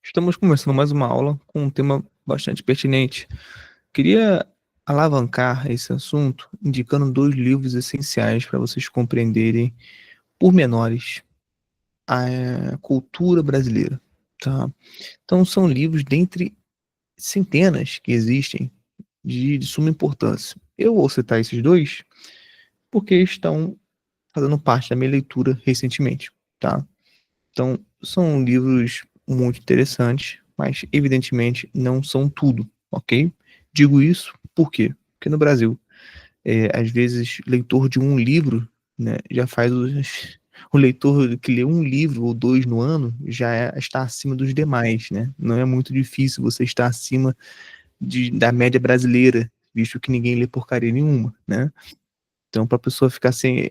Estamos começando mais uma aula com um tema bastante pertinente. Queria alavancar esse assunto indicando dois livros essenciais para vocês compreenderem pormenores a cultura brasileira, tá? Então são livros dentre centenas que existem de suma importância. Eu vou citar esses dois porque estão fazendo parte da minha leitura recentemente, tá? Então, são livros muito interessantes, mas evidentemente não são tudo, ok? Digo isso por quê? Porque no Brasil, às vezes, leitor de um livro, né, já faz o leitor que lê um livro ou dois no ano está acima dos demais, né? Não é muito difícil você estar acima da média brasileira, visto que ninguém lê porcaria nenhuma, né? Então, para a pessoa ficar sem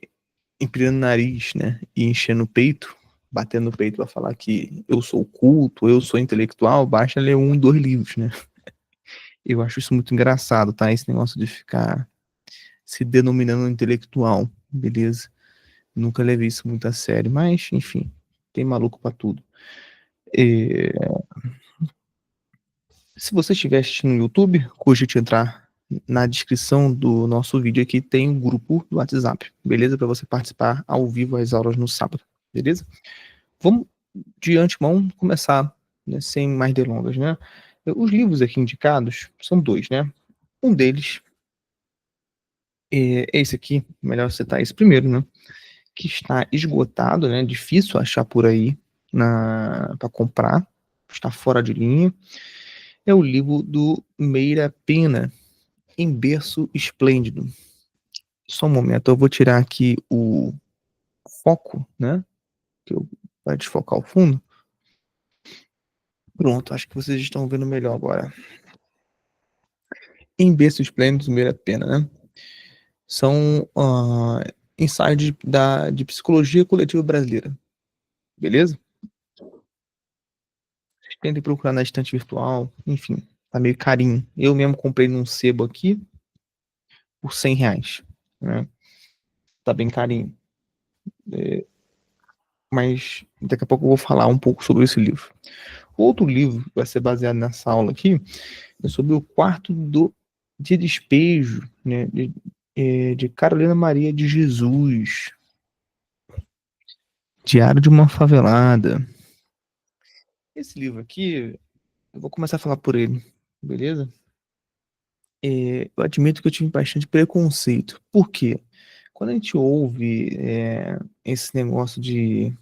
empinando o nariz, né, e enchendo o peito, batendo no peito para falar que eu sou culto, eu sou intelectual, basta ler um, dois livros, né? Eu acho isso muito engraçado, tá? Esse negócio de ficar se denominando intelectual, beleza? Nunca levei isso muito a sério, mas, enfim, tem maluco para tudo. É... Se você estiver assistindo no YouTube, cogite entrar na descrição do nosso vídeo aqui, tem um grupo do WhatsApp, beleza? Para você participar ao vivo às aulas no sábado, beleza? Vamos de antemão começar, né, sem mais delongas, né? Os livros aqui indicados são dois, né? Um deles é esse aqui, melhor citar esse primeiro, né? Que está esgotado, né? Difícil achar por aí para comprar, está fora de linha. É o livro do Meira Pena, Em Berço Esplêndido. Só um momento, eu vou tirar aqui o foco, né? Que vai desfocar o fundo. Pronto, acho que vocês estão vendo melhor agora. Em Berço Esplêndido, Meira Pena, né? São ensaios de psicologia coletiva brasileira, beleza? Vocês tentem procurar na estante virtual, enfim, tá meio carinho. Eu mesmo comprei num sebo aqui por R$ 100, né? Tá bem carinho. Mas daqui a pouco eu vou falar um pouco sobre esse livro. Outro livro que vai ser baseado nessa aula aqui é sobre o quarto de despejo, né? De Carolina Maria de Jesus. Diário de uma Favelada. Esse livro aqui, eu vou começar a falar por ele, beleza? Eu admito que eu tive bastante preconceito. Por quê? Quando a gente ouve esse negócio de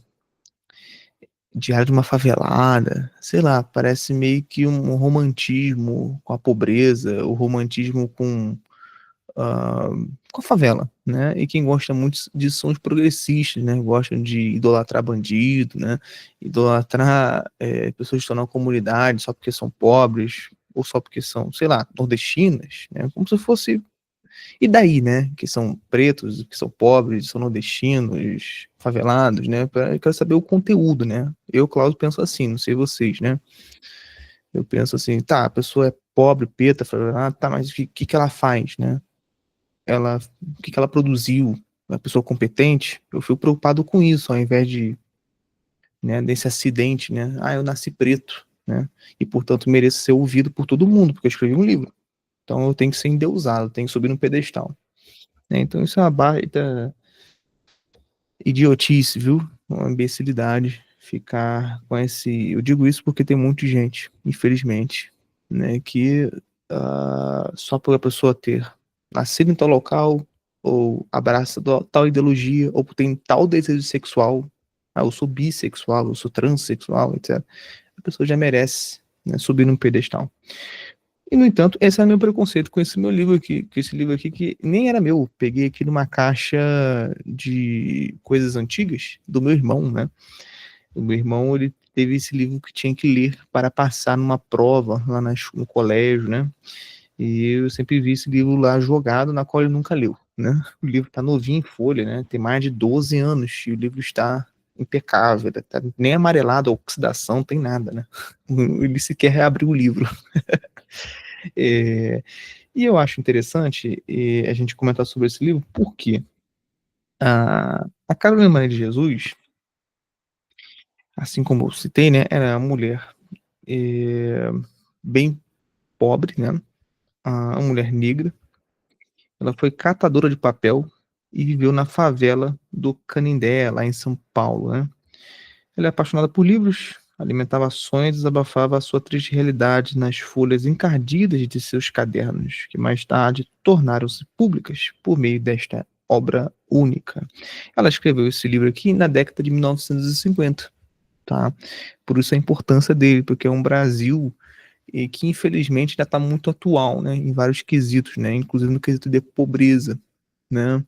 diário de uma favelada, sei lá, parece meio que um romantismo com a pobreza, o romantismo ah, com a favela, né? E quem gosta muito disso são os progressistas, né? Gostam de idolatrar bandido, né? Idolatrar pessoas que estão na comunidade só porque são pobres ou só porque são, sei lá, nordestinas, né? Como se fosse e daí, né? Que são pretos, que são pobres, são nordestinos, favelados, né? Eu quero saber o conteúdo, né? Eu, Cláudio, penso assim, não sei vocês, né? Eu penso assim, tá, a pessoa é pobre, preta, favelada, tá, mas o que ela faz, né? O que ela produziu, uma pessoa competente, eu fico preocupado com isso, ao invés né, desse acidente, né? Ah, eu nasci preto, né? E, portanto, mereço ser ouvido por todo mundo, porque eu escrevi um livro. Então, eu tenho que ser endeusado, tenho que subir no pedestal. Né? Então, isso é uma baita idiotice, viu? Uma imbecilidade ficar com esse... Eu digo isso porque tem muita gente, infelizmente, né, que só por a pessoa ter nascido em tal local, ou abraça tal ideologia, ou tem tal desejo sexual, eu sou bissexual, eu sou transexual, etc. A pessoa já merece, né, subir num pedestal. E, no entanto, esse é o meu preconceito com esse meu livro aqui, com esse livro aqui que nem era meu, peguei aqui numa caixa de coisas antigas do meu irmão, né? O meu irmão, ele teve esse livro que tinha que ler para passar numa prova lá no colégio, né? E eu sempre vi esse livro lá jogado, na qual ele nunca leu, né? O livro tá novinho em folha, né? Tem mais de 12 anos e o livro está impecável, tá nem amarelado, oxidação, tem nada, né? Ele sequer reabriu o livro. E eu acho interessante a gente comentar sobre esse livro, porque a Carolina Maria de Jesus, assim como eu citei, né, ela é uma mulher é, bem pobre, né? A mulher negra. Ela foi catadora de papel e viveu na favela do Canindé, lá em São Paulo, né? Ela é apaixonada por livros, alimentava sonhos e desabafava a sua triste realidade nas folhas encardidas de seus cadernos, que mais tarde tornaram-se públicas por meio desta obra única. Ela escreveu esse livro aqui na década de 1950, tá? Por isso a importância dele, porque é um Brasil que infelizmente ainda está muito atual, né? Em vários quesitos, né? Inclusive no quesito de pobreza, né?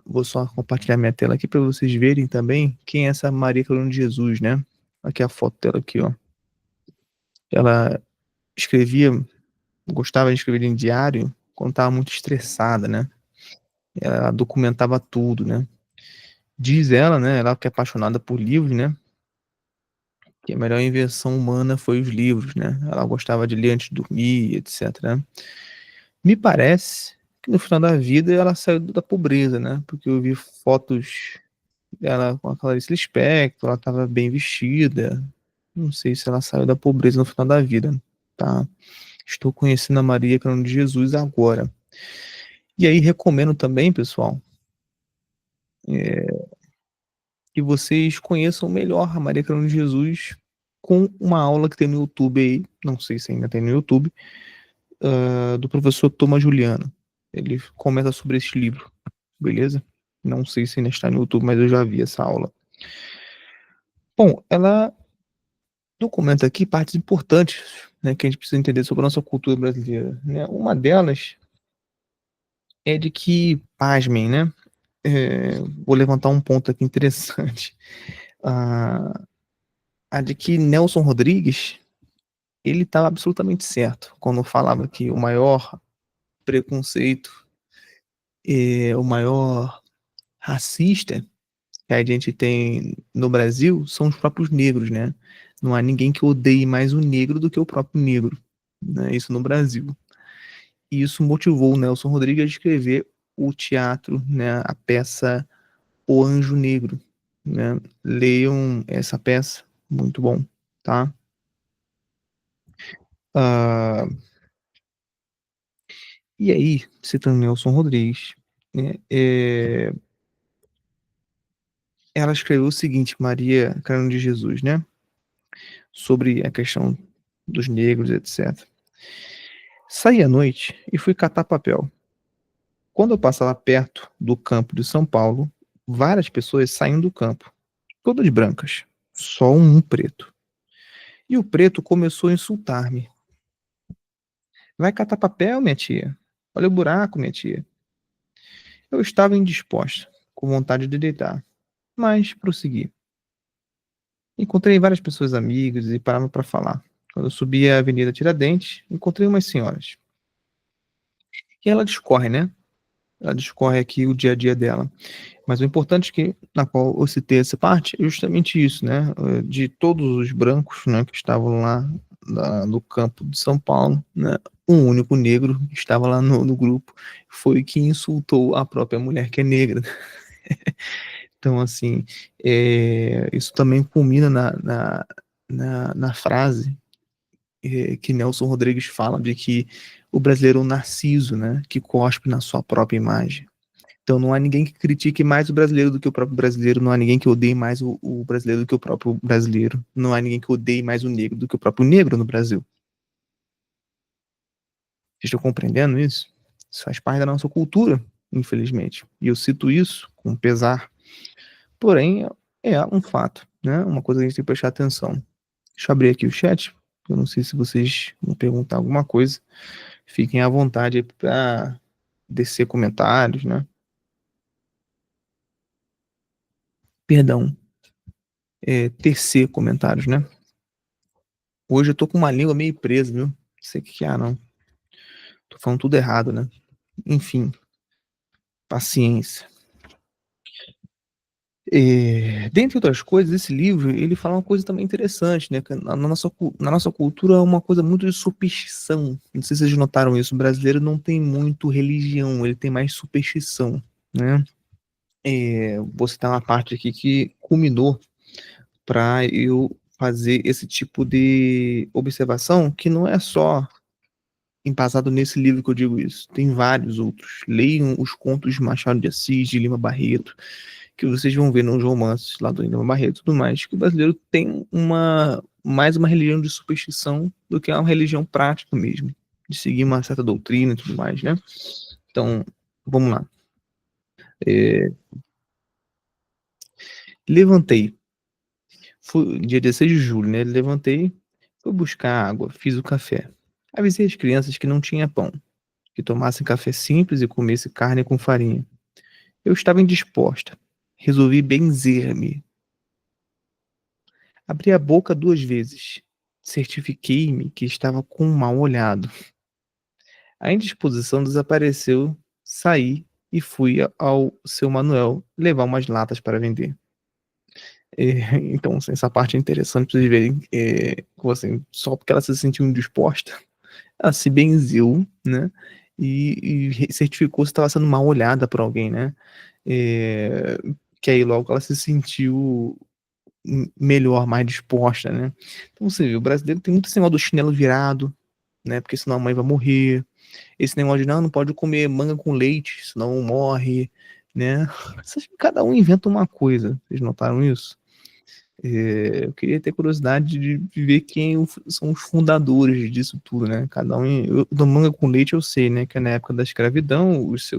Vou só compartilhar minha tela aqui para vocês verem também quem é essa Maria Carolina de Jesus, né? Aqui a foto dela aqui, ó. Ela escrevia, gostava de escrever em diário quando estava muito estressada, né? Ela documentava tudo, né? Diz ela, né? Ela que é apaixonada por livros, né? Que a melhor invenção humana foi os livros, né? Ela gostava de ler antes de dormir, etc, né? Me parece que no final da vida ela saiu da pobreza, né? Porque eu vi fotos dela com a Clarice Lispector, ela estava bem vestida. Não sei se ela saiu da pobreza no final da vida, tá? Estou conhecendo a Maria Carolina de Jesus agora. E aí recomendo também, pessoal, que vocês conheçam melhor a Maria Carolina de Jesus com uma aula que tem no YouTube aí, não sei se ainda tem no YouTube, do professor Thomas Juliano. Ele comenta sobre esse livro, beleza? Não sei se ainda está no YouTube, mas eu já vi essa aula. Bom, ela documenta aqui partes importantes, né, que a gente precisa entender sobre a nossa cultura brasileira, né? Uma delas é de que, pasmem, né? Vou levantar um ponto aqui interessante. A, a de que Nelson Rodrigues, ele estava absolutamente certo quando falava que o maior preconceito, o maior racista que a gente tem no Brasil são os próprios negros, né? Não há ninguém que odeie mais o negro do que o próprio negro, né? Isso no Brasil. E isso motivou o Nelson Rodrigues a escrever o teatro, né? A peça O Anjo Negro, né? Leiam essa peça, muito bom, tá? Ah, e aí, citando Nelson Rodrigues, né? Ela escreveu o seguinte, Maria Carolina de Jesus, né? Sobre a questão dos negros, etc. Saí à noite e fui catar papel. Quando eu passava perto do campo de São Paulo, várias pessoas saíam do campo, todas brancas, só um preto. E o preto começou a insultar-me. Vai catar papel, minha tia? Olha o buraco, minha tia. Eu estava indisposta, com vontade de deitar, mas prossegui. Encontrei várias pessoas amigas e parava para falar. Quando eu subi a Avenida Tiradentes, encontrei umas senhoras. E ela discorre, né? Ela discorre aqui o dia a dia dela. Mas o importante que, na qual eu citei essa parte é justamente isso, né? De todos os brancos, né, que estavam lá no campo de São Paulo, né? Um único negro que estava lá no grupo foi que insultou a própria mulher que é negra. Então, assim, isso também culmina na frase que Nelson Rodrigues fala de que o brasileiro é um narciso, né? Que cospe na sua própria imagem. Então não há ninguém que critique mais o brasileiro do que o próprio brasileiro, não há ninguém que odeie mais o brasileiro do que o próprio brasileiro, não há ninguém que odeie mais o negro do que o próprio negro no Brasil. Vocês estão compreendendo isso? Isso faz parte da nossa cultura, infelizmente. E eu cito isso com pesar. Porém, é um fato, né? Uma coisa que a gente tem que prestar atenção. Deixa eu abrir aqui o chat. Eu não sei se vocês vão perguntar alguma coisa. Fiquem à vontade para descer comentários, né? Perdão, tecer comentários, né? Hoje eu tô com uma língua meio presa, viu? Não sei o que é, não. Tô falando tudo errado, né? Enfim, paciência. Dentre outras coisas, esse livro, ele fala uma coisa também interessante, né? Que na nossa cultura é uma coisa muito de superstição. Não sei se vocês notaram isso. O brasileiro não tem muito religião, ele tem mais superstição, né? Vou citar uma parte aqui que culminou para eu fazer esse tipo de observação, que não é só embasado nesse livro que eu digo isso. Tem vários outros. Leiam os contos de Machado de Assis, de Lima Barreto, que vocês vão ver nos romances lá do Lima Barreto e tudo mais, que o brasileiro tem mais uma religião de superstição do que uma religião prática mesmo, de seguir uma certa doutrina e tudo mais, né? Então, vamos lá. Levantei. Foi dia 16 de julho, né? Levantei, fui buscar água, fiz o café. Avisei as crianças que não tinha pão, que tomassem café simples e comessem carne com farinha. Eu estava indisposta. Resolvi benzer-me. Abri a boca 2 vezes. Certifiquei-me que estava com um mal olhado. A indisposição desapareceu, saí e fui ao seu Manuel levar umas latas para vender. Então, assim, essa parte é interessante para vocês verem, assim, só porque ela se sentiu indisposta, ela se benzeu, né? E certificou se estava sendo mal olhada por alguém, né? É, que aí logo ela se sentiu melhor, mais disposta, né? Então você vê, o brasileiro tem muito esse negócio do chinelo virado, né? Porque senão a mãe vai morrer. Esse negócio de não pode comer manga com leite, senão morre, né? Cada um inventa uma coisa. Vocês notaram isso? Eu queria ter curiosidade de ver quem são os fundadores disso tudo, né? Cada um. Do manga com leite eu sei, né? Que é na época da escravidão, os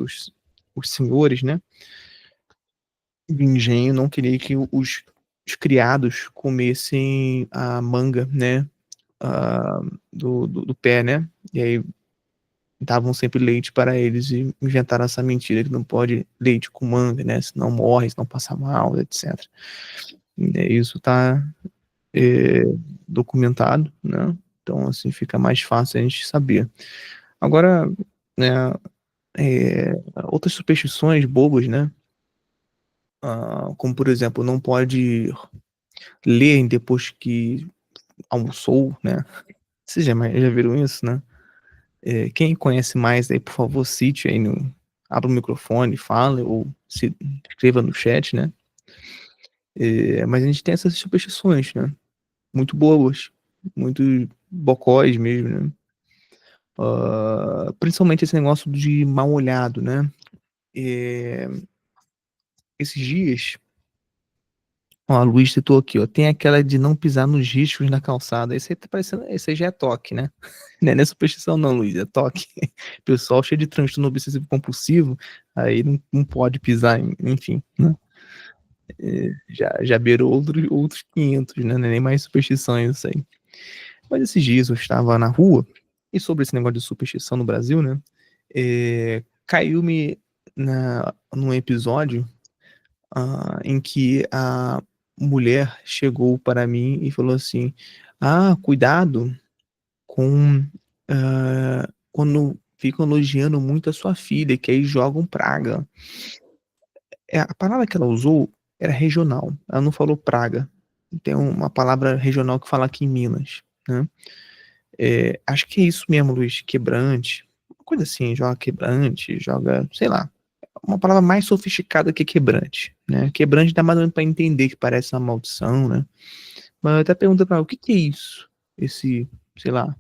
senhores, né? Do engenho não queria que os criados comessem a manga, né? Do pé, né? E aí davam sempre leite para eles e inventaram essa mentira que não pode leite com manga, né? Senão morre, senão passa mal, etc. Isso tá é, documentado, né? Então, assim, fica mais fácil a gente saber. Agora, né, outras superstições bobas, né? Como, por exemplo, não pode ler depois que almoçou, né? Vocês já viram isso, né? Quem conhece mais aí, por favor, cite aí abra o microfone, fale ou se escreva no chat, né? Mas a gente tem essas superstições, né? Muito boas, muito bocós mesmo, né? Principalmente esse negócio de mal olhado, né? É, esses dias, ó, a Luiz citou aqui, ó, tem aquela de não pisar nos riscos na calçada. Esse aí tá parecendo, esse aí já é toque, né? Não é superstição não, Luiz, é toque. Pessoal cheio de transtorno obsessivo compulsivo, aí não pode pisar, enfim, né? Já beirou outros 500, né? Não é nem mais superstições isso aí. Mas esses dias eu estava na rua, e sobre esse negócio de superstição no Brasil, né? Caiu-me num episódio em que a mulher chegou para mim e falou assim: cuidado com quando ficam elogiando muito a sua filha, que aí jogam praga. A palavra que ela usou era regional, ela não falou praga. Tem uma palavra regional que fala aqui em Minas, né? Acho que é isso mesmo, Luiz, quebrante. Uma coisa assim, joga quebrante, joga, sei lá, uma palavra mais sofisticada que quebrante, né? Quebrante dá mais ou menos pra entender que parece uma maldição, né? Mas eu até pergunto pra ela, o que que é isso? Esse, sei lá,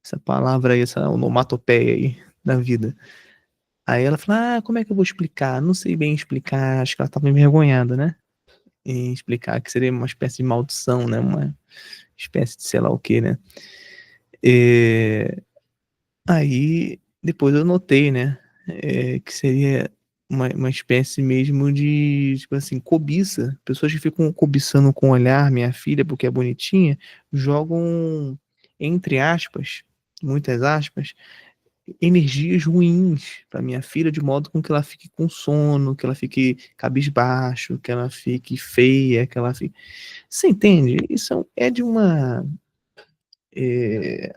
essa palavra aí, essa onomatopeia aí da vida. Aí ela fala, como é que eu vou explicar? Não sei bem explicar, acho que ela tava envergonhada, né? Em explicar que seria uma espécie de maldição, né? Uma espécie de sei lá o que, né? É, Aí, depois eu notei, né, que seria uma espécie mesmo de, tipo assim, cobiça. Pessoas que ficam cobiçando com o olhar minha filha porque é bonitinha, jogam, entre aspas, muitas aspas, energias ruins para minha filha, de modo com que ela fique com sono, que ela fique cabisbaixo, que ela fique feia, que ela fique... Você entende? Isso é de uma... é,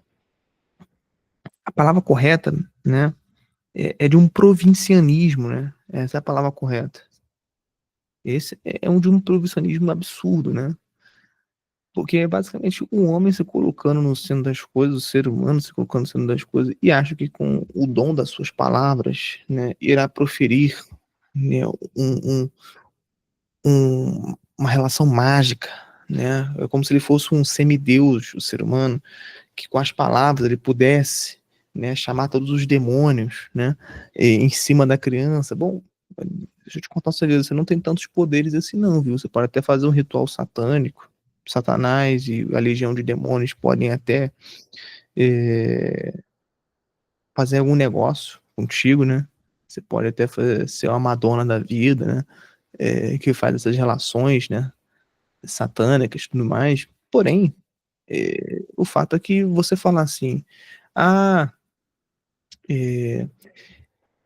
a palavra correta, né? É de um provincianismo, né? Essa é a palavra correta. Esse é de um provincianismo absurdo, né? Porque é basicamente o homem se colocando no centro das coisas, o ser humano se colocando no centro das coisas, e acha que com o dom das suas palavras, né, irá proferir, né, uma relação mágica, né? É como se ele fosse um semideus, o ser humano, que com as palavras ele pudesse, né, chamar todos os demônios, né, em cima da criança. Bom, deixa eu te contar um segredo, você não tem tantos poderes assim não, viu? Você pode até fazer um ritual satânico, Satanás e a legião de demônios podem até é, fazer algum negócio contigo, né? Você pode até ser uma Madonna da vida, né? Que faz essas relações, né? Satânicas e tudo mais. Porém, o fato é que você falar assim, ah, é,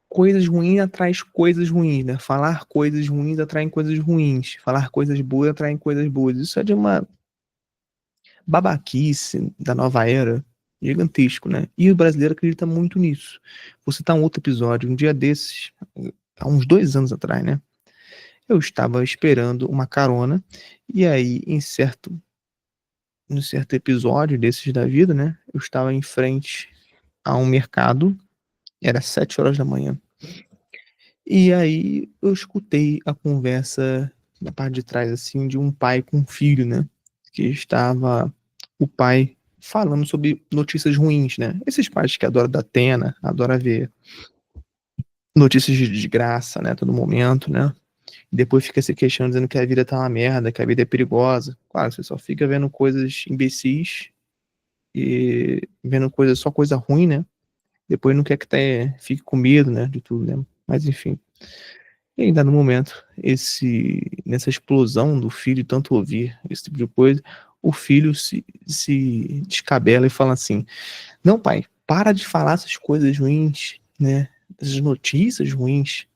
coisas ruins atrás coisas ruins, né? Falar coisas ruins atraem coisas ruins. Falar coisas boas atraem coisas boas. Isso é de uma babaquice da nova era gigantesco, né? E o brasileiro acredita muito nisso. Vou citar um outro episódio. Um dia desses, há uns 2 anos atrás, né? Eu estava esperando uma carona e aí, em certo episódio desses da vida, né? Eu estava em frente a um mercado, era 7 horas da manhã. E aí eu escutei a conversa na parte de trás, assim, de um pai com um filho, né? Que estava o pai falando sobre notícias ruins, né? Esses pais que adoram da Atena, adoram ver notícias de desgraça, né? Todo momento, né? E depois fica se queixando, dizendo que a vida tá uma merda, que a vida é perigosa. Claro, você só fica vendo coisas imbecis e vendo só coisa ruim, né? Depois não quer que fique com medo, né? De tudo, né? Mas enfim. E ainda no momento, nessa explosão do filho, tanto ouvir esse tipo de coisa, o filho se descabela e fala assim: Não, pai, para de falar essas coisas ruins, né? Essas notícias ruins,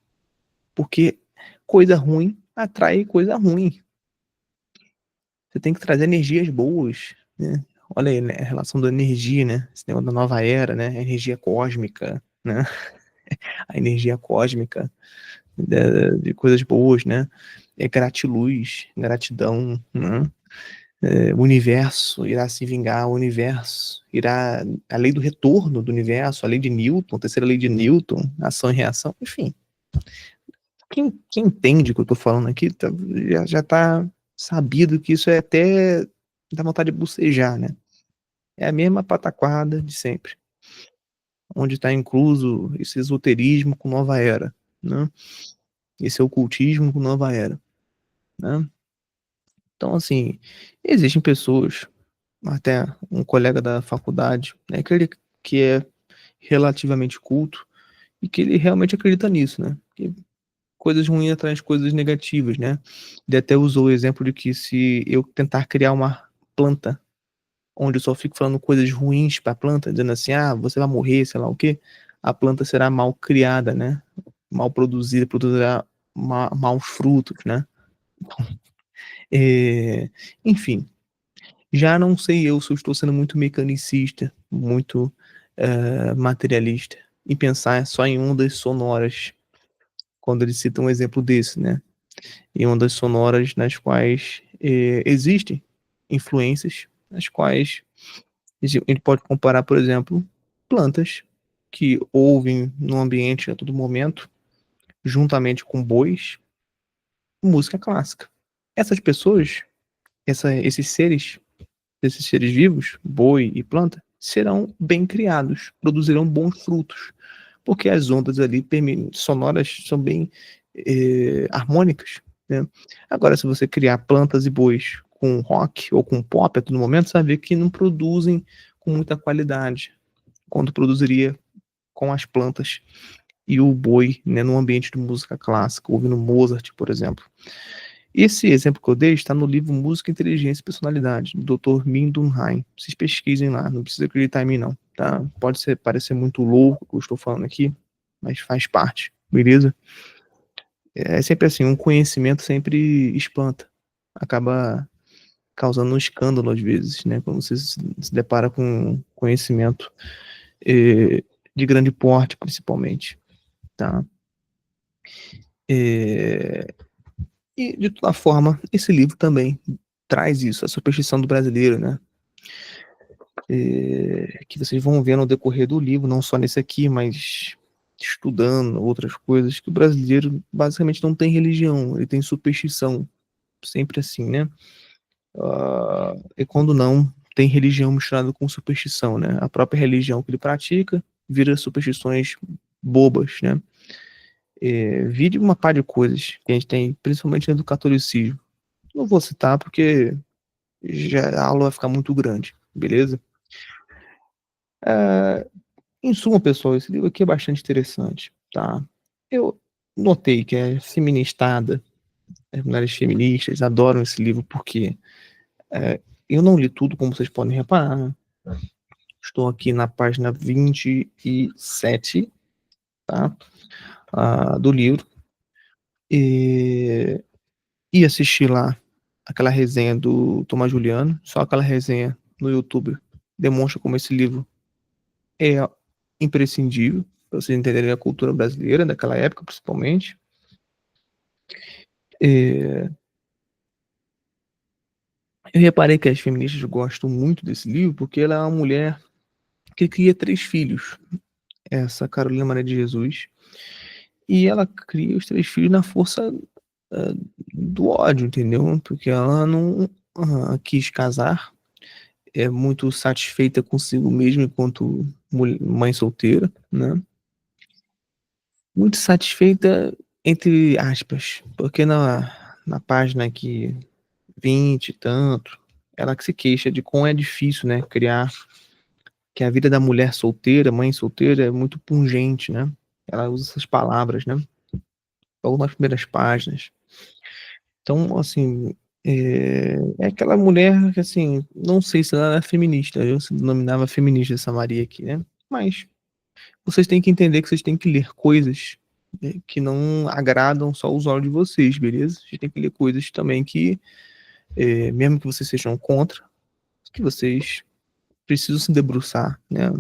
porque coisa ruim atrai coisa ruim. Você tem que trazer energias boas, né? Olha aí, né? A relação da energia, né? Esse negócio da nova era, né? A energia cósmica, né? A energia cósmica de coisas boas, né? É gratiluz, gratidão, né? O universo irá se vingar, o universo irá. A lei do retorno do universo, a lei de Newton, a terceira lei de Newton, ação e reação, enfim. Quem entende o que eu tô falando aqui já tá sabido que isso é até dá vontade de bocejar, né? É a mesma pataquada de sempre, onde está incluso esse esoterismo com nova era, né? Esse ocultismo com nova era, né? Então, assim, existem pessoas, até um colega da faculdade, né, que é relativamente culto e que ele realmente acredita nisso, né? Que coisas ruins atrás coisas negativas, né? Ele até usou o exemplo de que se eu tentar criar uma planta onde eu só fico falando coisas ruins para a planta, dizendo assim, ah, você vai morrer, sei lá o quê, a planta será mal criada, né? Mal produzida, produzirá maus frutos, né? É, enfim, já não sei eu se eu estou sendo muito mecanicista, muito materialista, e pensar só em ondas sonoras, quando ele cita um exemplo desse, né? Em ondas sonoras nas quais existem influências, nas quais a gente pode comparar, por exemplo, plantas que ouvem no ambiente a todo momento, juntamente com bois, música clássica. Essas pessoas, esses seres vivos, boi e planta, serão bem criados, produzirão bons frutos, porque as ondas ali sonoras são bem harmônicas, né? Agora, se você criar plantas e bois com rock ou com pop a todo momento, você vai ver que não produzem com muita qualidade, quando produziria com as plantas e o boi, né, no ambiente de música clássica, ouvindo Mozart, por exemplo. Esse exemplo que eu dei está no livro Música, Inteligência e Personalidade, do Dr. Min Dun Haim. Vocês pesquisem lá, não precisa acreditar em mim não, tá? Pode parecer muito louco o que eu estou falando aqui, mas faz parte, beleza? É sempre assim, um conhecimento sempre espanta, acaba causando um escândalo às vezes, né? Quando você se depara com conhecimento de grande porte, principalmente, tá? É, e, de toda forma, esse livro também traz isso, a superstição do brasileiro, né? Que vocês vão ver no decorrer do livro, não só nesse aqui, mas estudando outras coisas, que o brasileiro basicamente não tem religião, ele tem superstição, sempre assim, né? E quando não, tem religião misturada com superstição, né? A própria religião que ele pratica vira superstições bobas, né? Vire uma par de coisas que a gente tem, principalmente dentro do catolicismo. Não vou citar porque já a aula vai ficar muito grande, beleza? É, Em suma, pessoal, esse livro aqui é bastante interessante, tá? Eu notei que é feministada, as mulheres feministas adoram esse livro porque eu não li tudo, como vocês podem reparar, né? Estou aqui na página 27, tá? Do livro. E, e assisti lá aquela resenha do Tomás Juliano, só aquela resenha no YouTube demonstra como esse livro é imprescindível para vocês entenderem a cultura brasileira daquela época, principalmente. É, eu reparei que as feministas gostam muito desse livro porque ela é uma mulher que cria 3 filhos, essa Carolina Maria de Jesus, e ela cria os 3 filhos na força do ódio, entendeu? Porque ela não quis casar, é muito satisfeita consigo mesma enquanto mãe solteira, né? Muito satisfeita, entre aspas, porque na página aqui 20 e tanto, ela que se queixa de como é difícil, né, criar, que a vida da mulher solteira, mãe solteira, é muito pungente, né? Ela usa essas palavras, né? Logo nas primeiras páginas. Então, assim, é aquela mulher que, assim, não sei se ela é feminista, eu se denominava feminista essa Maria aqui, né? Mas vocês têm que entender que vocês têm que ler coisas, né, que não agradam só os olhos de vocês, beleza? Vocês têm que ler coisas também que, mesmo que vocês sejam contra, que vocês precisam se debruçar, né?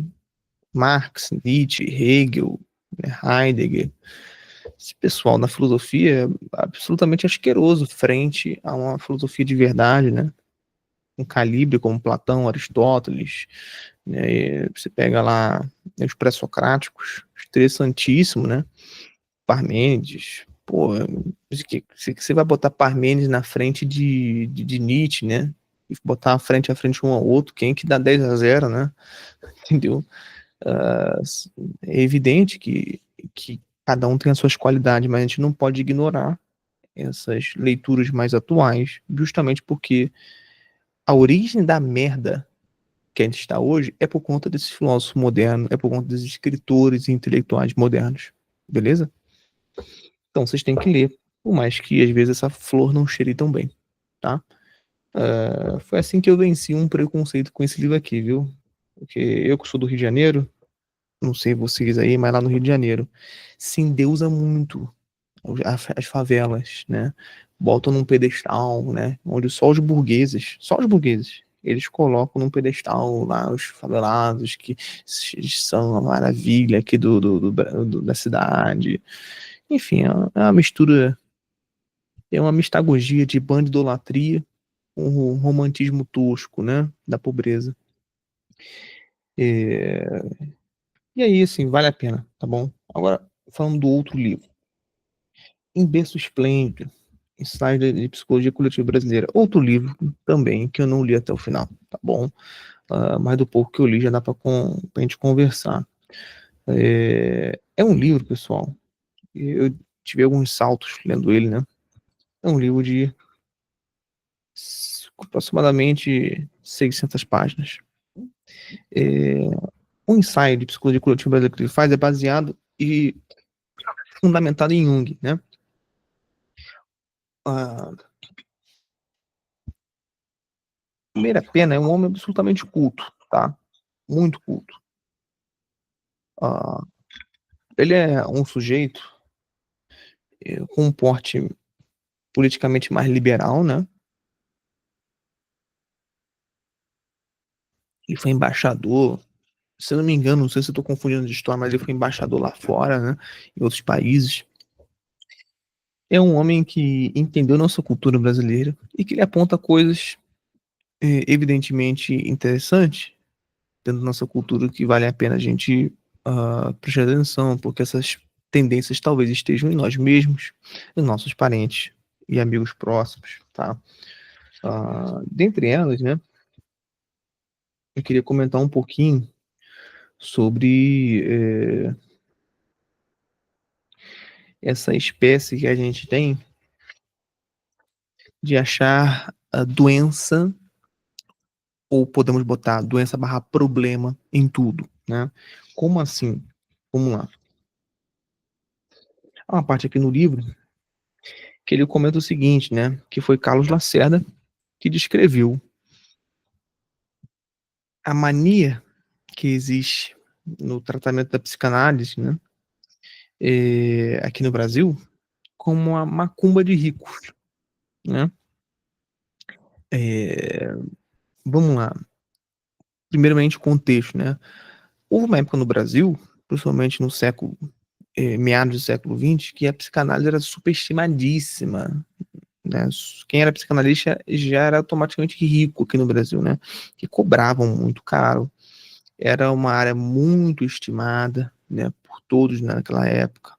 Marx, Nietzsche, Hegel, né, Heidegger. Esse pessoal na filosofia é absolutamente asqueroso frente a uma filosofia de verdade, né? Um calibre como Platão, Aristóteles, né? Você pega lá os pré-socráticos, interessantíssimo, né? Parmênides, pô, você vai botar Parmênides na frente de Nietzsche, né? E botar frente a frente um ao outro, quem que dá 10-0, né? Entendeu? Uh, é evidente que cada um tem as suas qualidades, mas a gente não pode ignorar essas leituras mais atuais, justamente porque a origem da merda que a gente está hoje é por conta desses filósofos modernos, é por conta desses escritores e intelectuais modernos, beleza? Então vocês têm que ler, por mais que às vezes essa flor não cheire tão bem, tá? Foi assim que eu venci um preconceito com esse livro aqui, viu? Porque eu que sou do Rio de Janeiro, não sei vocês aí, mas lá no Rio de Janeiro se endeusa muito as favelas, né? Botam num pedestal, né? Onde só os burgueses, eles colocam num pedestal lá os favelados que são a maravilha aqui da cidade. Enfim, é uma mistura, é uma mistagogia de bandidolatria com o romantismo tosco, né? Da pobreza. É, E aí, assim, vale a pena, tá bom? Agora, falando do outro livro, Em Berço Esplêndido, Ensaios de Psicologia Coletiva Brasileira. Outro livro também que eu não li até o final, tá bom? Mas do pouco que eu li já dá pra gente conversar. É um livro, pessoal, eu tive alguns saltos lendo ele, né? É um livro de aproximadamente 600 páginas. É, o ensaio de psicologia coletiva brasileira que ele faz é baseado e fundamentado em Jung, né? A primeira pena é um homem absolutamente culto, tá? Muito culto. Ah, ele é um sujeito com um porte politicamente mais liberal, né? Ele foi embaixador, se eu não me engano, não sei se eu estou confundindo de história, mas ele foi embaixador lá fora, né? Em outros países. É um homem que entendeu nossa cultura brasileira e que ele aponta coisas evidentemente interessantes dentro da nossa cultura que vale a pena a gente prestar atenção, porque essas tendências talvez estejam em nós mesmos, em nossos parentes e amigos próximos, tá? Dentre elas, né, eu queria comentar um pouquinho sobre essa espécie que a gente tem de achar a doença, ou podemos botar doença barra problema em tudo, né? Como assim? Vamos lá. Há uma parte aqui no livro que ele comenta o seguinte, né? Que foi Carlos Lacerda que descreveu a mania que existe no tratamento da psicanálise, né? Aqui no Brasil, como uma macumba de ricos, né? É, vamos lá. Primeiramente, o contexto, né? Houve uma época no Brasil, principalmente no século, meados do século XX, que a psicanálise era superestimadíssima, né? Quem era psicanalista já era automaticamente rico aqui no Brasil, né? Que cobravam muito caro. Era uma área muito estimada, né? Por todos naquela época.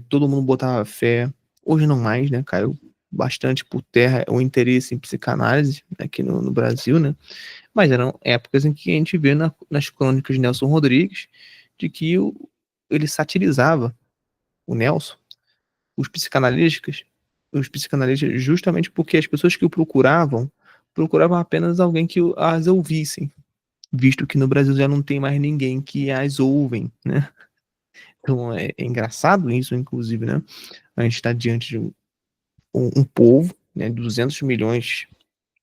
Todo mundo botava fé. Hoje não mais, né? Caiu bastante por terra o interesse em psicanálise aqui no Brasil, né? Mas eram épocas em que a gente vê nas crônicas de Nelson Rodrigues de que ele satirizava o Nelson, os psicanalistas, os psicanalistas justamente porque as pessoas que o procuravam apenas alguém que as ouvissem, visto que no Brasil já não tem mais ninguém que as ouvem, né? Então é engraçado isso, inclusive, né? A gente está diante de um povo, né, 200 milhões,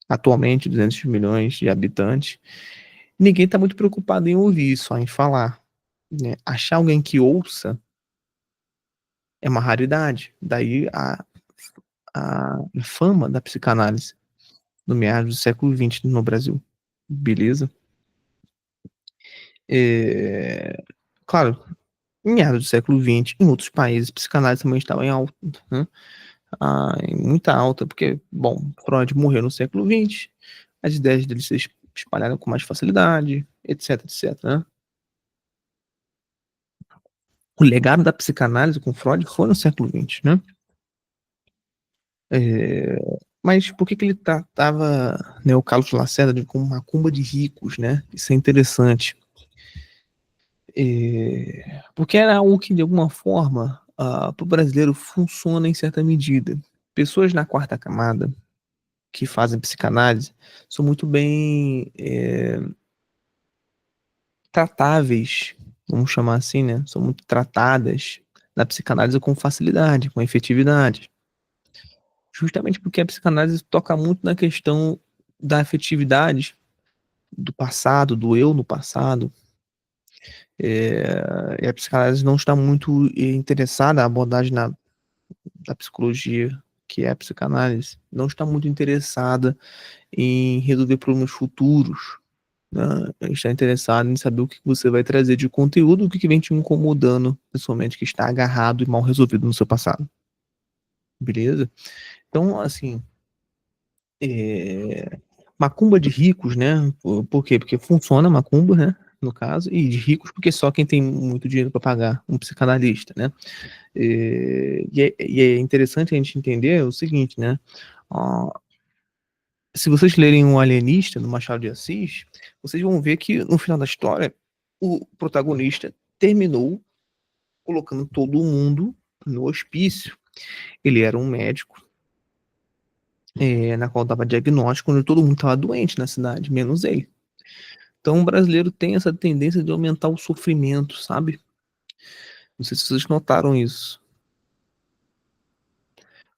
atualmente 200 milhões de habitantes. Ninguém está muito preocupado em ouvir, só em falar, né? Achar alguém que ouça é uma raridade. Daí a fama da psicanálise no meados do século XX no Brasil. Beleza? É, claro, em meados do século XX, em outros países, a psicanálise também estava em alta, né? Em muita alta, porque, bom, Freud morreu no século XX, as ideias dele se espalharam com mais facilidade, etc, etc, né? O legado da psicanálise com Freud foi no século XX, né? É, mas por que que ele tratava, né, o Carlos Lacerda como uma macumba de ricos, né? Isso é interessante. Porque era algo que, de alguma forma, para o brasileiro funciona em certa medida. Pessoas na quarta camada que fazem psicanálise são muito bem tratáveis, vamos chamar assim, né? São muito tratadas na psicanálise com facilidade, com efetividade. Justamente porque a psicanálise toca muito na questão da afetividade do passado, do eu no passado. E a psicanálise não está muito interessada, a abordagem da psicologia, que é a psicanálise, não está muito interessada em resolver problemas futuros, né? Está interessada em saber o que você vai trazer de conteúdo, o que vem te incomodando, pessoalmente, que está agarrado e mal resolvido no seu passado. Beleza? Então, assim, macumba de ricos, né? Por quê? Porque funciona macumba, né? No caso, e de ricos, porque só quem tem muito dinheiro para pagar um psicanalista, né? E é interessante a gente entender o seguinte, né? Ó, se vocês lerem O Alienista, do Machado de Assis, vocês vão ver que no final da história, o protagonista terminou colocando todo mundo no hospício. Ele era um médico, na qual dava diagnóstico onde todo mundo estava doente na cidade, menos ele. Então o brasileiro tem essa tendência de aumentar o sofrimento, sabe? Não sei se vocês notaram isso.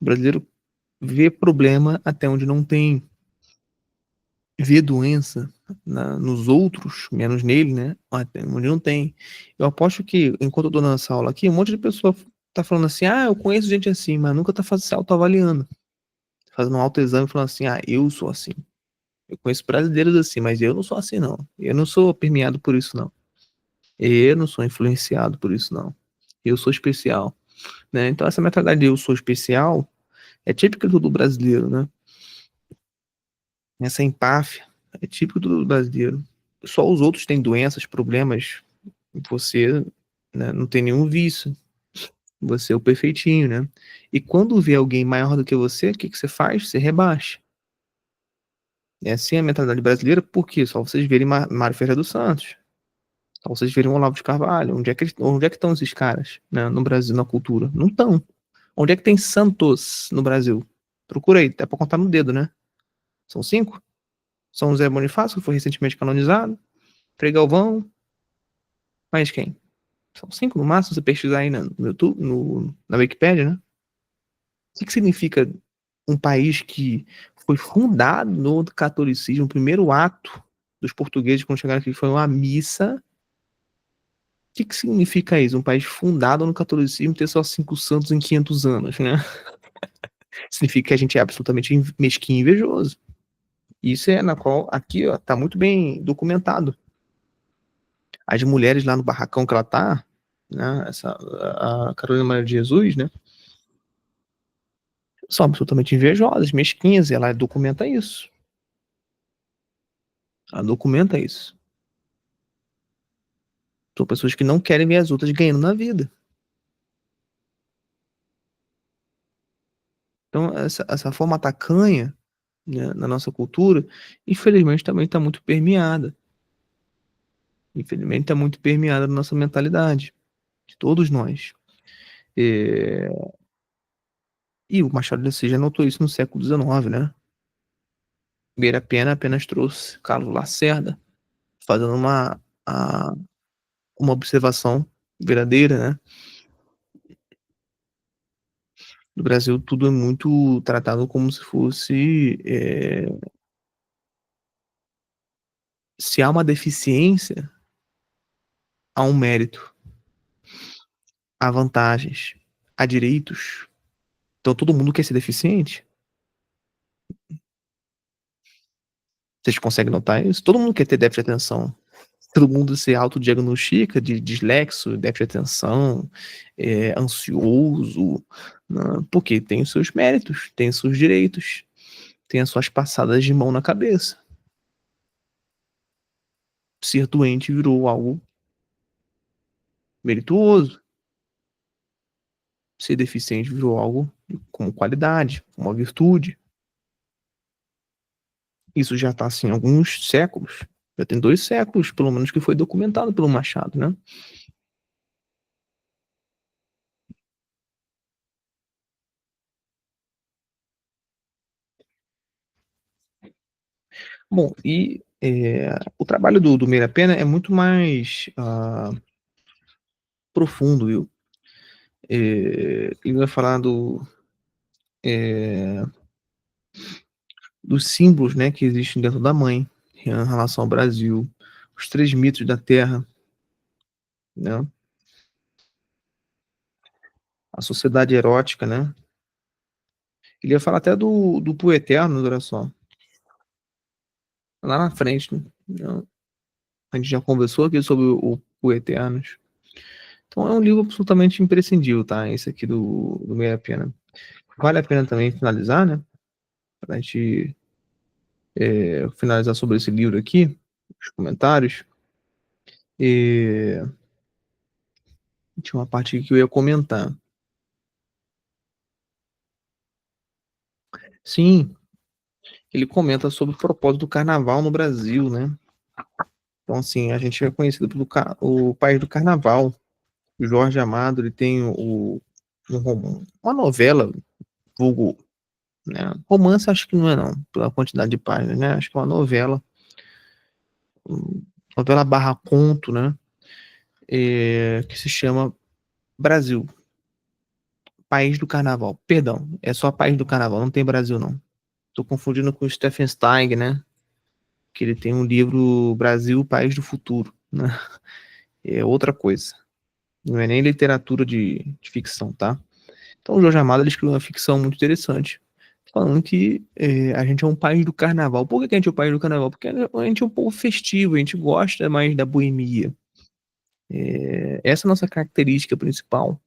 O brasileiro vê problema até onde não tem, vê doença nos outros, menos nele, né? Até onde não tem. Eu aposto que, enquanto eu tô dando essa aula aqui, um monte de pessoa tá falando assim, eu conheço gente assim, mas nunca tá se autoavaliando. Fazendo um autoexame falando assim, eu sou assim. Eu conheço brasileiros assim, mas eu não sou assim, não. Eu não sou permeado por isso, não. Eu não sou influenciado por isso, não. Eu sou especial, né? Então essa mentalidade de eu sou especial é típica do brasileiro, né? Essa empáfia é típico do brasileiro. Só os outros têm doenças, problemas. Você, né, não tem nenhum vício. Você é o perfeitinho, né? E quando vê alguém maior do que você, o que que você faz? Você rebaixa. É assim a mentalidade brasileira, porque só vocês verem Mário Ferreira dos Santos, só vocês verem o Olavo de Carvalho, onde é que estão esses caras, né, no Brasil, na cultura? Não estão. Onde é que tem Santos no Brasil? Procurei, dá pra contar no dedo, né? São 5? São José Bonifácio, que foi recentemente canonizado, Frei Galvão, mais quem? São 5 no máximo, se você pesquisar aí no YouTube, na Wikipédia, né? O que significa um país que foi fundado no catolicismo, o primeiro ato dos portugueses quando chegaram aqui foi uma missa? O que significa isso? Um país fundado no catolicismo ter só 5 santos em 500 anos, né? Significa que a gente é absolutamente mesquinho e invejoso. Isso é na qual, aqui, ó, tá muito bem documentado. As mulheres lá no barracão que ela tá, né, a Carolina Maria de Jesus, né, são absolutamente invejosas, mesquinhas, e ela documenta isso. Ela documenta isso. São pessoas que não querem ver as outras ganhando na vida. Então, essa forma tacanha, né, na nossa cultura, infelizmente também está muito permeada. Infelizmente está muito permeada na nossa mentalidade, de todos nós. É, e o Machado de Assis já notou isso no século XIX, né? Beira Pena apenas trouxe Carlos Lacerda, fazendo uma observação verdadeira, né? No Brasil, tudo é muito tratado como se fosse. Se há uma deficiência, há um mérito, há vantagens, há direitos. Então, todo mundo quer ser deficiente. Vocês conseguem notar isso? Todo mundo quer ter déficit de atenção. Todo mundo se autodiagnostica de dislexo, déficit de atenção, ansioso, né? Porque tem os seus méritos, tem os seus direitos, tem as suas passadas de mão na cabeça. Ser doente virou algo merituoso. Ser deficiente virou algo como qualidade, uma virtude. Isso já está assim há alguns séculos. Já tem 2 séculos, pelo menos, que foi documentado pelo Machado, né? Bom, e o trabalho do Meira Pena é muito mais profundo, viu? Ele vai falar é, dos símbolos, né, que existem dentro da mãe em relação ao Brasil, os 3 mitos da Terra, né? A sociedade erótica, né? Ele ia falar até do Poeterno, olha só, lá na frente, né? A gente já conversou aqui sobre o Eternos. Então é um livro absolutamente imprescindível, tá? Esse aqui do Meia Pena. Vale a pena também finalizar, né? Pra gente finalizar sobre esse livro aqui, os comentários. E tinha uma parte aqui que eu ia comentar. Sim, ele comenta sobre o propósito do carnaval no Brasil, né? Então, assim, a gente é conhecido pelo o país do carnaval. O Jorge Amado, ele tem uma novela, vulgo, né? Romance acho que não é não, pela quantidade de páginas, né? Acho que é uma novela, novela barra conto, né? Que se chama Brasil, País do Carnaval. Perdão, é só País do Carnaval, não tem Brasil não. Tô confundindo com o Stephen Zweig, né? Que ele tem um livro Brasil, País do Futuro, né? É outra coisa. Não é nem literatura de ficção, tá? Então o Jorge Amado ele escreveu uma ficção muito interessante, falando que a gente é um país do carnaval. Por que a gente é um país do carnaval? Porque a gente é um povo festivo, a gente gosta mais da boemia. Essa é a nossa característica principal,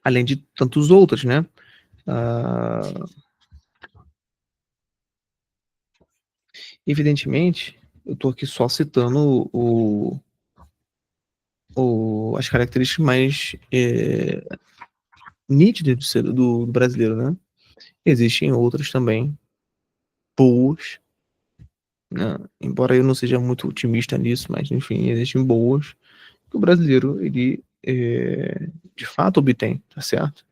além de tantos outros, né? Ah, evidentemente, eu estou aqui só citando as características mais nítidas do brasileiro, né? Existem outras também, boas, né? Embora eu não seja muito otimista nisso, mas enfim, existem boas que o brasileiro ele de fato obtém, tá certo?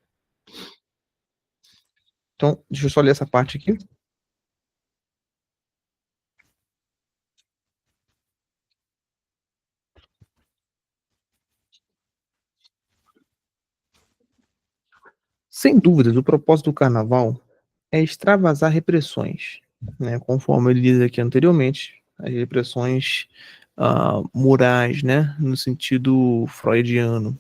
Então, deixa eu só ler essa parte aqui. Sem dúvidas, o propósito do carnaval é extravasar repressões, né? Conforme ele diz aqui anteriormente, as repressões morais, né? No sentido freudiano.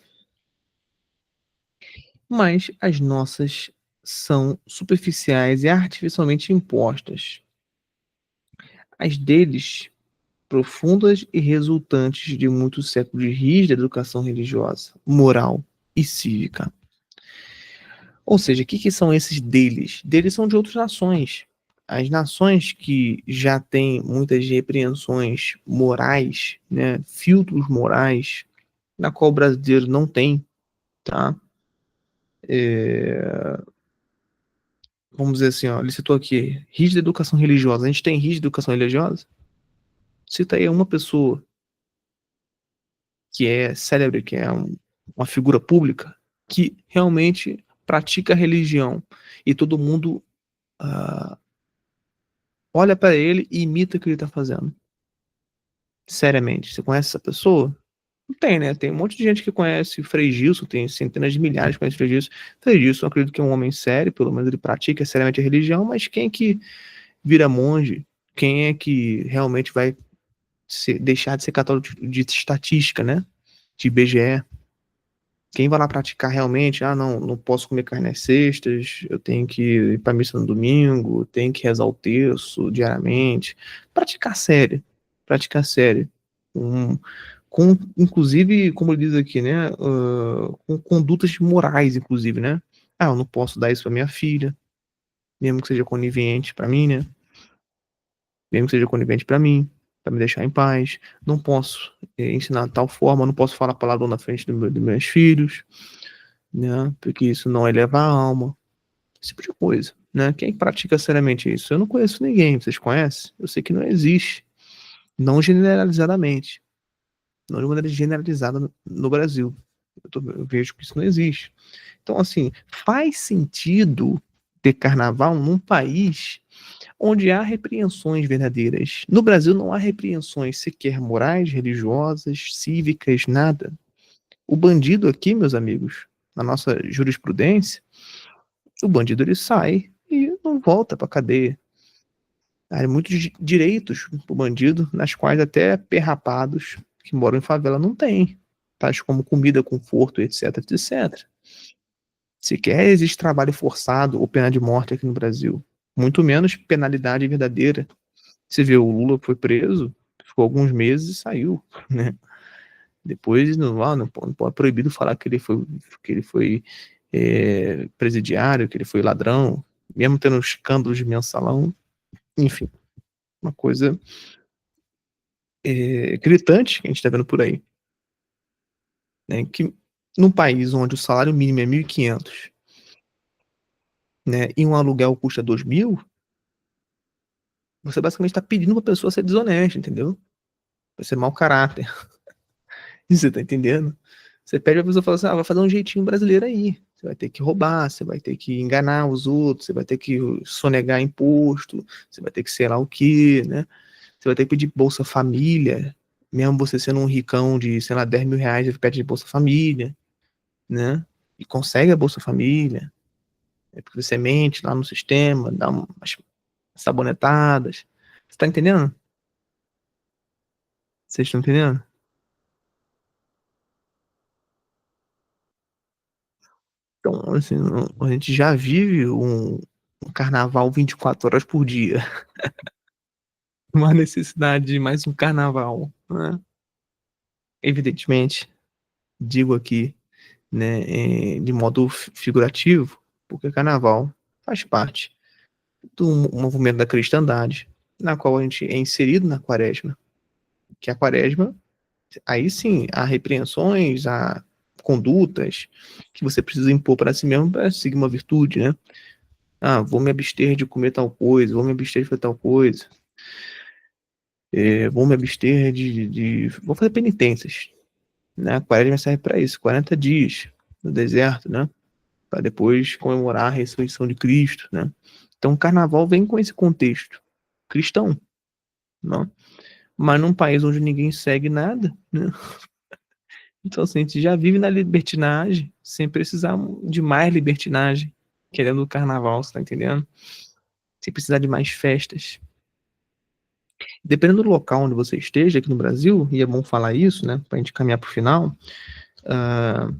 Mas as nossas são superficiais e artificialmente impostas. As deles, profundas e resultantes de muitos séculos de rígida educação religiosa, moral e cívica. Ou seja, o que, que são esses deles? Deles são de outras nações. As nações que já têm muitas repreensões morais, né, filtros morais, na qual o brasileiro não tem, tá? É, vamos dizer assim, ó, ele citou aqui, rígida educação religiosa. A gente tem rígida educação religiosa? Cita aí uma pessoa que é célebre, que é uma figura pública, que realmente pratica a religião e todo mundo ah, olha para ele e imita o que ele está fazendo. Seriamente, você conhece essa pessoa? Não tem, né? Tem um monte de gente que conhece o Frei Gilson, tem centenas de milhares que conhecem o Frei Gilson. Frei Gilson, eu acredito que é um homem sério, pelo menos ele pratica seriamente a religião, mas quem é que vira monge? Quem é que realmente vai deixar de ser católico de estatística, né? De IBGE? Quem vai lá praticar realmente, não, não posso comer carne às sextas, eu tenho que ir para missa no domingo, tenho que rezar o terço diariamente. Praticar sério, praticar sério. Um, inclusive, como ele diz aqui, né, com condutas morais, inclusive, né? Eu não posso dar isso para minha filha, mesmo que seja conivente para mim, né? Mesmo que seja conivente para mim, para me deixar em paz. Não posso ensinar de tal forma, não posso falar palavrão na frente dos meus filhos, né? Porque isso não eleva a alma, esse tipo de coisa, né? Quem pratica seriamente isso? Eu não conheço ninguém, vocês conhecem? Eu sei que não existe, não generalizadamente, não de maneira generalizada no Brasil. Eu vejo que isso não existe. Então, assim, faz sentido ter carnaval num país onde há repreensões verdadeiras. No Brasil não há repreensões sequer morais, religiosas, cívicas, nada. O bandido aqui, meus amigos, na nossa jurisprudência, o bandido ele sai e não volta para cadeia. Há muitos direitos para o bandido, nas quais até perrapados que moram em favela não têm, tais como comida, conforto, etc, etc. Sequer existe trabalho forçado ou pena de morte aqui no Brasil, muito menos penalidade verdadeira. Você vê, o Lula foi preso, ficou alguns meses e saiu, né? Depois não é proibido falar que ele foi presidiário, que ele foi ladrão, mesmo tendo escândalos de mensalão, enfim, uma coisa gritante que a gente está vendo por aí, né? Que num país onde o salário mínimo é 1.500, né, e um aluguel custa 2.000, você basicamente está pedindo para a pessoa ser desonesta, entendeu? Pra ser mau caráter. Você tá entendendo? Você pede pra pessoa falar assim, vai fazer um jeitinho brasileiro aí. Você vai ter que roubar, você vai ter que enganar os outros, você vai ter que sonegar imposto, você vai ter que sei lá o quê, né? Você vai ter que pedir Bolsa Família, mesmo você sendo um ricão de, sei lá, 10 mil reais, ele pede Bolsa Família, né? E consegue a Bolsa Família, porque você mente lá no sistema, dá umas sabonetadas. Você tá entendendo? Vocês estão entendendo? Então, assim, a gente já vive um carnaval 24 horas por dia. Uma necessidade de mais um carnaval, né? Evidentemente, digo aqui, né, de modo figurativo, porque carnaval faz parte do movimento da cristandade, na qual a gente é inserido na quaresma, que a quaresma, aí sim, há repreensões, há condutas que você precisa impor para si mesmo para seguir uma virtude, né? Ah, vou me abster de comer tal coisa, vou me abster de fazer tal coisa, vou me abster vou fazer penitências, né? A quaresma serve para isso, 40 dias no deserto, né? Para depois comemorar a ressurreição de Cristo, né? Então, o carnaval vem com esse contexto cristão, não? Mas num país onde ninguém segue nada, né? Então, assim, a gente já vive na libertinagem, sem precisar de mais libertinagem, querendo o carnaval, você tá entendendo? Sem precisar de mais festas. Dependendo do local onde você esteja aqui no Brasil, e é bom falar isso, né, pra gente caminhar pro final, uh,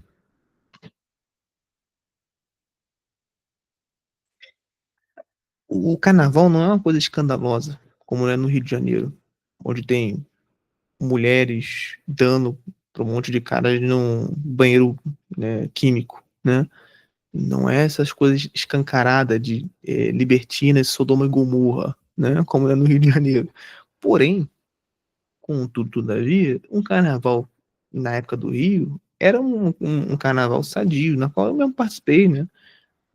o carnaval não é uma coisa escandalosa, como é no Rio de Janeiro, onde tem mulheres dando para um monte de caras num banheiro, né, químico, né? Não é essas coisas escancaradas de libertinas, Sodoma e Gomorra, né? Como é no Rio de Janeiro. Porém, contudo, todavia, um carnaval na época do Rio era um carnaval sadio, na qual eu mesmo participei, né?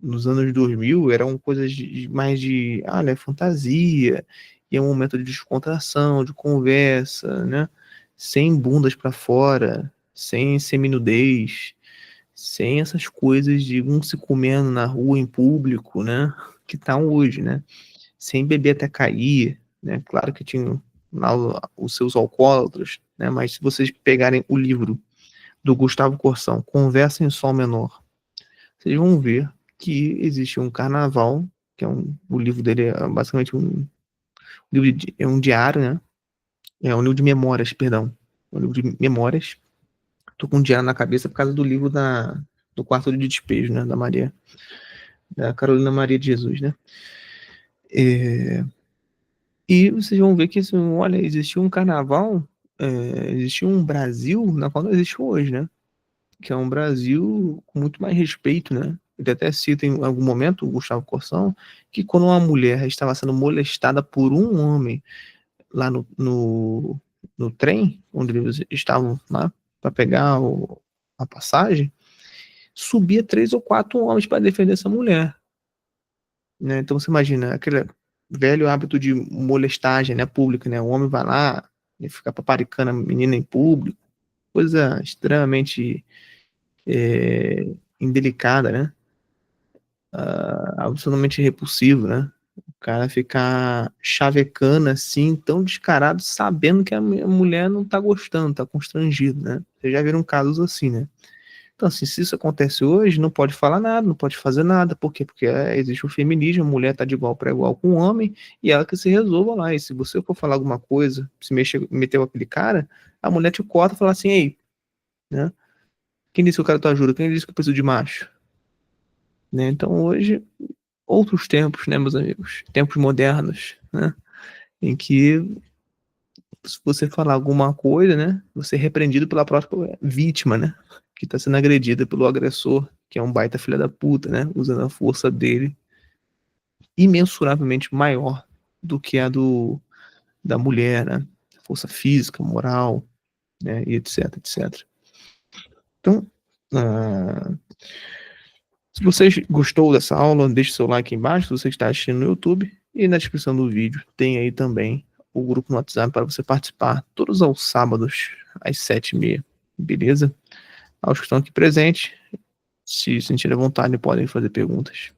Nos anos 2000 eram coisas mais de, olha, fantasia, e é um momento de descontração, de conversa, né? Sem bundas para fora, sem seminudez, sem essas coisas de um se comendo na rua em público, né? Que tá hoje, né? Sem beber até cair, né? Claro que tinha lá os seus alcoólatras, né? Mas se vocês pegarem o livro do Gustavo Corsão, Conversa em Sol Menor, vocês vão ver que existe um carnaval, que o livro dele é basicamente é um diário, né? É um livro de memórias, perdão. É um livro de memórias. Tô com um diário na cabeça por causa do livro do Quarto de Despejo, né? Da Carolina Maria de Jesus, né? E vocês vão ver que, assim, olha, existiu um carnaval, existiu um Brasil na qual não existe hoje, né? Que é um Brasil com muito mais respeito, né? Ele até cita em algum momento, o Gustavo Corsão, que quando uma mulher estava sendo molestada por um homem lá no trem, onde eles estavam lá para pegar a passagem, subia 3 ou 4 homens para defender essa mulher, né? Então você imagina aquele velho hábito de molestagem, né, pública, né? O homem vai lá e fica paparicando a menina em público, coisa extremamente indelicada, né? Absolutamente repulsivo, né? O cara ficar chavecando assim, tão descarado, sabendo que a mulher não tá gostando, tá constrangido, né? Vocês já viram casos assim, né? Então, assim, se isso acontece hoje, não pode falar nada, não pode fazer nada. Por quê? Porque existe o feminismo, a mulher tá de igual para igual com o homem, e ela que se resolva lá. E se você for falar alguma coisa, se meter com aquele cara, a mulher te corta e fala assim, ei, né? Quem disse que o cara tu ajuda? Quem disse que eu preciso de macho? Né? Então, hoje, outros tempos, né, meus amigos? Tempos modernos, né? Em que, se você falar alguma coisa, né, você é repreendido pela própria vítima, né? Que tá sendo agredida pelo agressor, que é um baita filha da puta, né? Usando a força dele imensuravelmente maior do que a da mulher, né? Força física, moral, né? E etc, etc. Então, uh, se você gostou dessa aula, deixe seu like aí embaixo, se você está assistindo no YouTube, e na descrição do vídeo tem aí também o grupo no WhatsApp para você participar todos aos sábados, às 7h30, beleza? Aos que estão aqui presentes, se sentirem à vontade, podem fazer perguntas.